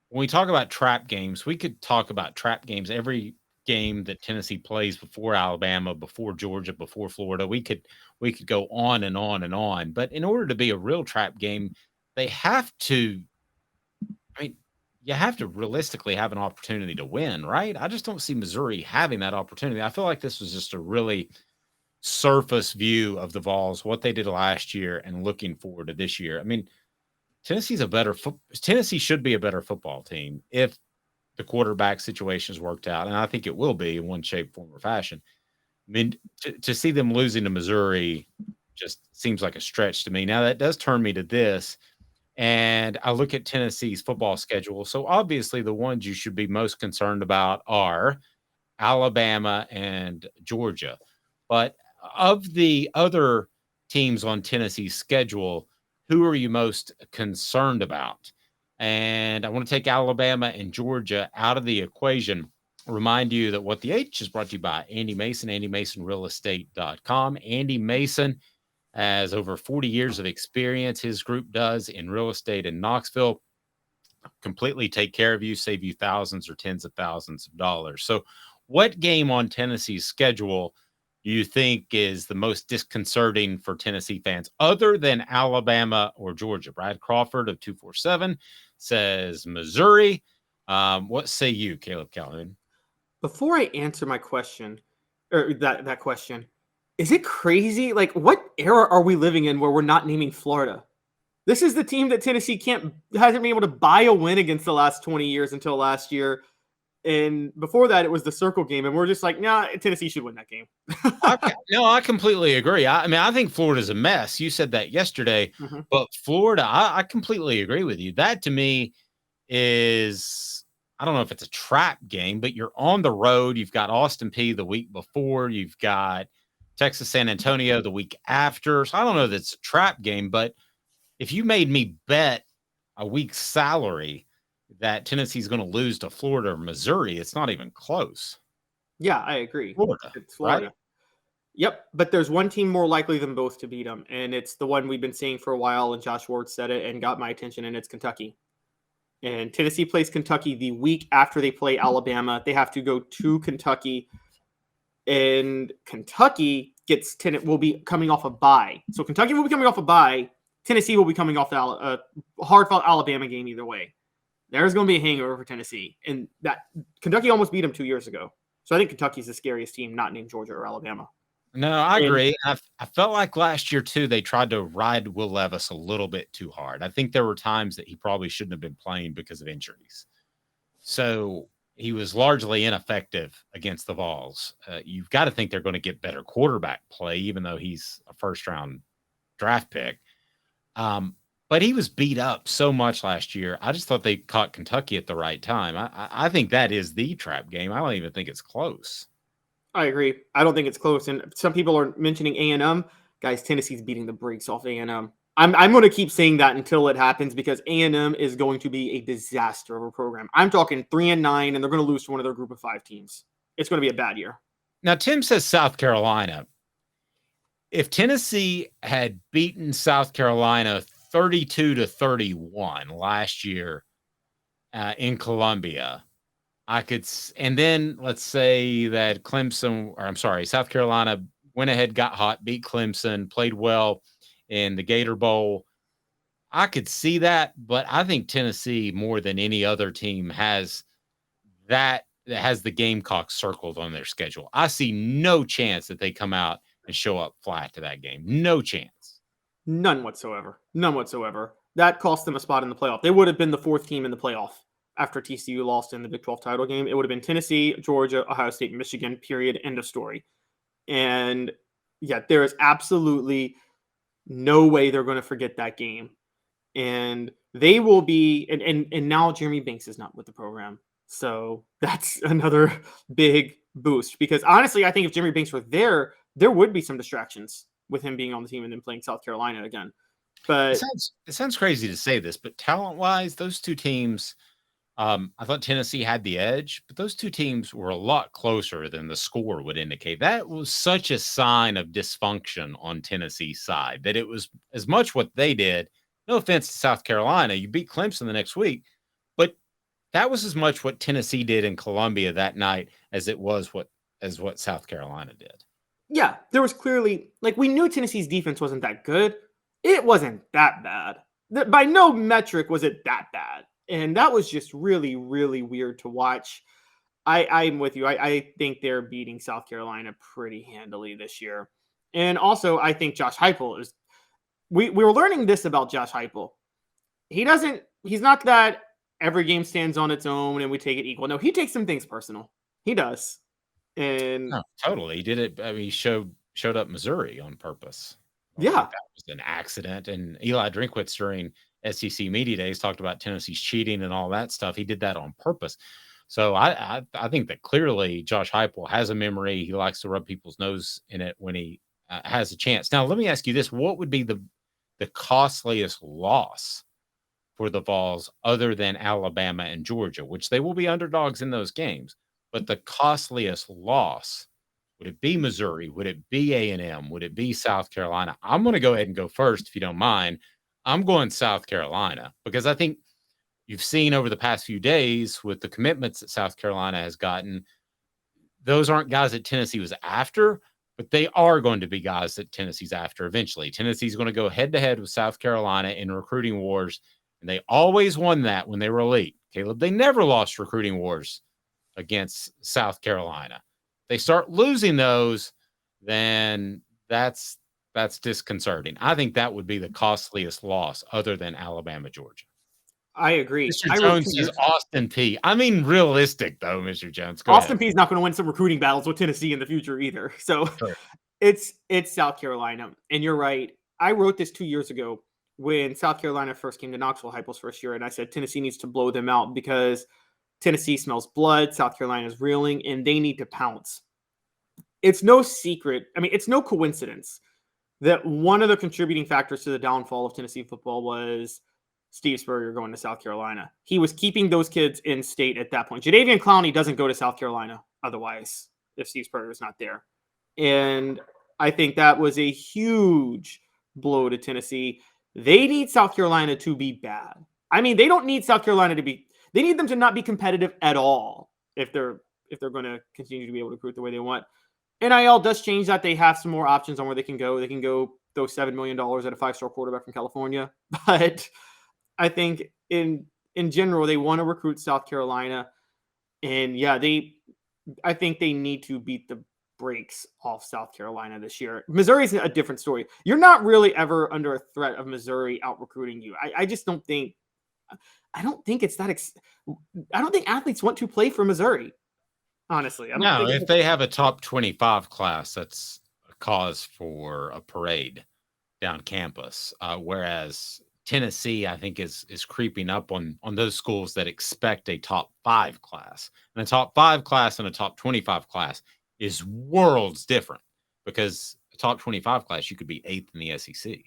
when we talk about trap games, we could talk about trap games every game that Tennessee plays before Alabama, before Georgia, before Florida. We could go on and on and on. But in order to be a real trap game, they have to I mean, you have to realistically have an opportunity to win, right? I just don't see Missouri having that opportunity. I feel like this was just a really surface view of the Vols, what they did last year, and looking forward to this year. I mean, Tennessee should be a better football team if the quarterback situation is worked out, and I think it will be in one shape, form, or fashion. I mean, to see them losing to Missouri just seems like a stretch to me. Now that does turn me to this, and I look at Tennessee's football schedule. So obviously, the ones you should be most concerned about are Alabama and Georgia. But of the other teams on Tennessee's schedule, who are you most concerned about? And I want to take Alabama and Georgia out of the equation. Remind you that What the H is brought to you by Andy Mason, AndyMasonRealEstate.com. Andy Mason has over 40 years of experience. His group does in real estate in Knoxville. Completely take care of you, save you thousands or tens of thousands of dollars. So, what game on Tennessee's schedule do you think is the most disconcerting for Tennessee fans other than Alabama or Georgia? Brad Crawford of 247 says Missouri. What say you, Caleb Calhoun? Before I answer my question, or that question, is it crazy? Like, what era are we living in where we're not naming Florida? This is the team that Tennessee hasn't been able to buy a win against the last 20 years until last year. And before that, it was the circle game. And we're just like, nah, Tennessee should win that game. No, I completely agree. I mean, I think Florida's a mess. You said that yesterday, but Florida, I completely agree with you. That to me is, I don't know if it's a trap game, but you're on the road. You've got Austin Peay the week before. You've got Texas San Antonio the week after. So I don't know that it's a trap game, but if you made me bet a week's salary that Tennessee's going to lose to Florida or Missouri, it's not even close. Yeah, I agree. Florida, It's Florida. right? Yep, but there's one team more likely than both to beat them, and it's the one we've been seeing for a while, and Josh Ward said it and got my attention, and it's Kentucky. And Tennessee plays Kentucky the week after they play Alabama. They have to go to Kentucky, and Kentucky will be coming off a bye. So Kentucky will be coming off a bye. Tennessee will be coming off a hard-fought Alabama game either way. There's going to be a hangover for Tennessee, and that Kentucky almost beat them 2 years ago. So I think Kentucky's the scariest team, not named Georgia or Alabama. No, I agree. I felt like last year, too, they tried to ride Will Levis a little bit too hard. I think there were times that he probably shouldn't have been playing because of injuries. So he was largely ineffective against the Vols. You've got to think they're going to get better quarterback play, even though he's a first-round draft pick. But he was beat up so much last year. I just thought they caught Kentucky at the right time. I think that is the trap game. I don't even think it's close. I agree. I don't think it's close. And some people are mentioning A&M. Guys, Tennessee's beating the brakes off A&M. I'm going to keep saying that until it happens because A&M is going to be a disaster of a program. I'm talking 3-9, and they're going to lose to one of their group of 5 teams. It's going to be a bad year. Now, Tim says South Carolina. If Tennessee had beaten South Carolina 32-31 last year in Columbia, and then let's say that South Carolina went ahead, got hot, beat Clemson, played well in the Gator Bowl. I could see that, but I think Tennessee more than any other team has the Gamecocks circled on their schedule. I see no chance that they come out and show up flat to that game. No chance. None whatsoever. None whatsoever. That cost them a spot in the playoff. They would have been the 4th team in the playoff after TCU lost in the Big 12 title game. It would have been Tennessee, Georgia, Ohio State, Michigan, period, end of story. And yeah, there is absolutely no way they're going to forget that game. And they will be, and now Jeremy Banks is not with the program. So that's another big boost because honestly, I think if Jeremy Banks were there would be some distractions with him being on the team and then playing South Carolina again. But it sounds crazy to say this, but talent-wise, those two teams, I thought Tennessee had the edge, but those two teams were a lot closer than the score would indicate. That was such a sign of dysfunction on Tennessee's side that it was as much what they did. No offense to South Carolina, you beat Clemson the next week, but that was as much what Tennessee did in Columbia that night as it was what South Carolina did. Yeah, there was clearly, like, we knew Tennessee's defense wasn't that good. It wasn't that bad. By no metric was it that bad. And that was just really, really weird to watch. I'm with you. I think they're beating South Carolina pretty handily this year. And also, I think Josh Heupel is. We were learning this about Josh Heupel. He's not that every game stands on its own and we take it equal. No, he takes some things personal. He does. And No, totally. He did it. I mean, he showed up Missouri on purpose. I don't yeah, think that was an accident. And Eli Drinkwitz during SEC Media Days talked about Tennessee's cheating and all that stuff. He did that on purpose. So I think that clearly Josh Heupel has a memory. He likes to rub people's nose in it when he has a chance. Now, let me ask you this: what would be the costliest loss for the Vols other than Alabama and Georgia, which they will be underdogs in those games? But the costliest loss, would it be Missouri? Would it be A&M? Would it be South Carolina? I'm going to go ahead and go first, if you don't mind. I'm going South Carolina because I think you've seen over the past few days with the commitments that South Carolina has gotten, those aren't guys that Tennessee was after, but they are going to be guys that Tennessee's after eventually. Tennessee's going to go head-to-head with South Carolina in recruiting wars, and they always won that when they were elite. Caleb, they never lost recruiting wars against South Carolina. They start losing those, then that's disconcerting. I think that would be the costliest loss other than Alabama, Georgia. I agree. Mr. Jones says Austin Peay. I mean, realistic though, Mr. Jones. Austin Peay's not going to win some recruiting battles with Tennessee in the future either. So Sure. it's South Carolina. And you're right. I wrote this 2 years ago when South Carolina first came to Knoxville, Heupel's first year, and I said Tennessee needs to blow them out because Tennessee smells blood, South Carolina's reeling, and they need to pounce. It's no secret. I mean, it's no coincidence that one of the contributing factors to the downfall of Tennessee football was Steve Spurrier going to South Carolina. He was keeping those kids in state at that point. Jadeveon Clowney doesn't go to South Carolina otherwise if Steve Spurrier is not there. And I think that was a huge blow to Tennessee. They need South Carolina to be bad. I mean, they don't need South Carolina to be, they need them to not be competitive at all if they're going to continue to be able to recruit the way they want. NIL does change that. They have some more options on where they can go. They can go throw $7 million at a 5-star quarterback from California. But I think in general, they want to recruit South Carolina. And yeah, I think they need to beat the brakes off South Carolina this year. Missouri's a different story. You're not really ever under a threat of Missouri out recruiting you. I just don't think, I don't think it's that, I don't think athletes want to play for Missouri. Honestly, I don't think if they have a top 25 class, that's a cause for a parade down campus. Whereas Tennessee, I think, is creeping up on those schools that expect a top 5 class. And a top 5 class and a top 25 class is worlds different because a top 25 class, you could be 8th in the SEC.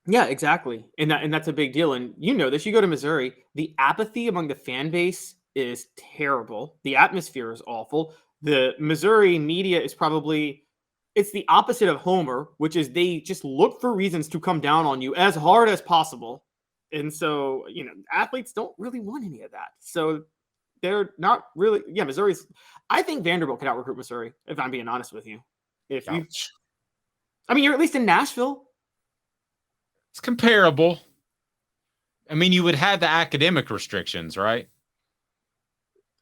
Yeah, exactly. And that's a big deal. And you know this, you go to Missouri, the apathy among the fan base is terrible. The atmosphere is awful. The Missouri media is it's the opposite of Homer, which is they just look for reasons to come down on you as hard as possible. And so, athletes don't really want any of that. So they're not really, Missouri's, I think Vanderbilt could out-recruit Missouri, if I'm being honest with you. You're at least in Nashville. It's comparable. I mean, you would have the academic restrictions, right?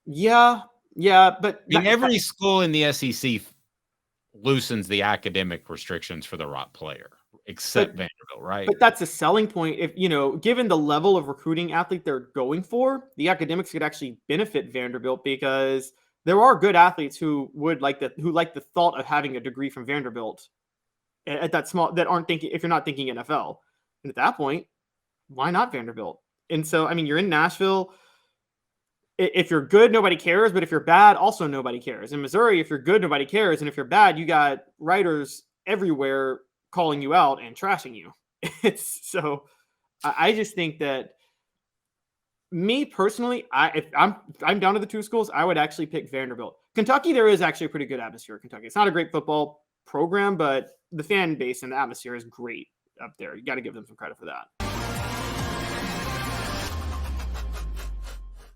Yeah, but every school in the SEC loosens the academic restrictions for the right player, except Vanderbilt, right? But that's a selling point. If given the level of recruiting athlete they're going for, the academics could actually benefit Vanderbilt because there are good athletes who like the thought of having a degree from Vanderbilt at that small that aren't thinking if you're not thinking NFL. And at that point, why not Vanderbilt? And so, I mean, you're in Nashville. If you're good, nobody cares. But if you're bad, also nobody cares. In Missouri, if you're good, nobody cares. And if you're bad, you got writers everywhere calling you out and trashing you. So I just think that me personally, if I'm down to the 2 schools, I would actually pick Vanderbilt. Kentucky, there is actually a pretty good atmosphere at Kentucky. It's not a great football program, but the fan base and the atmosphere is great up there. You got to give them some credit for that.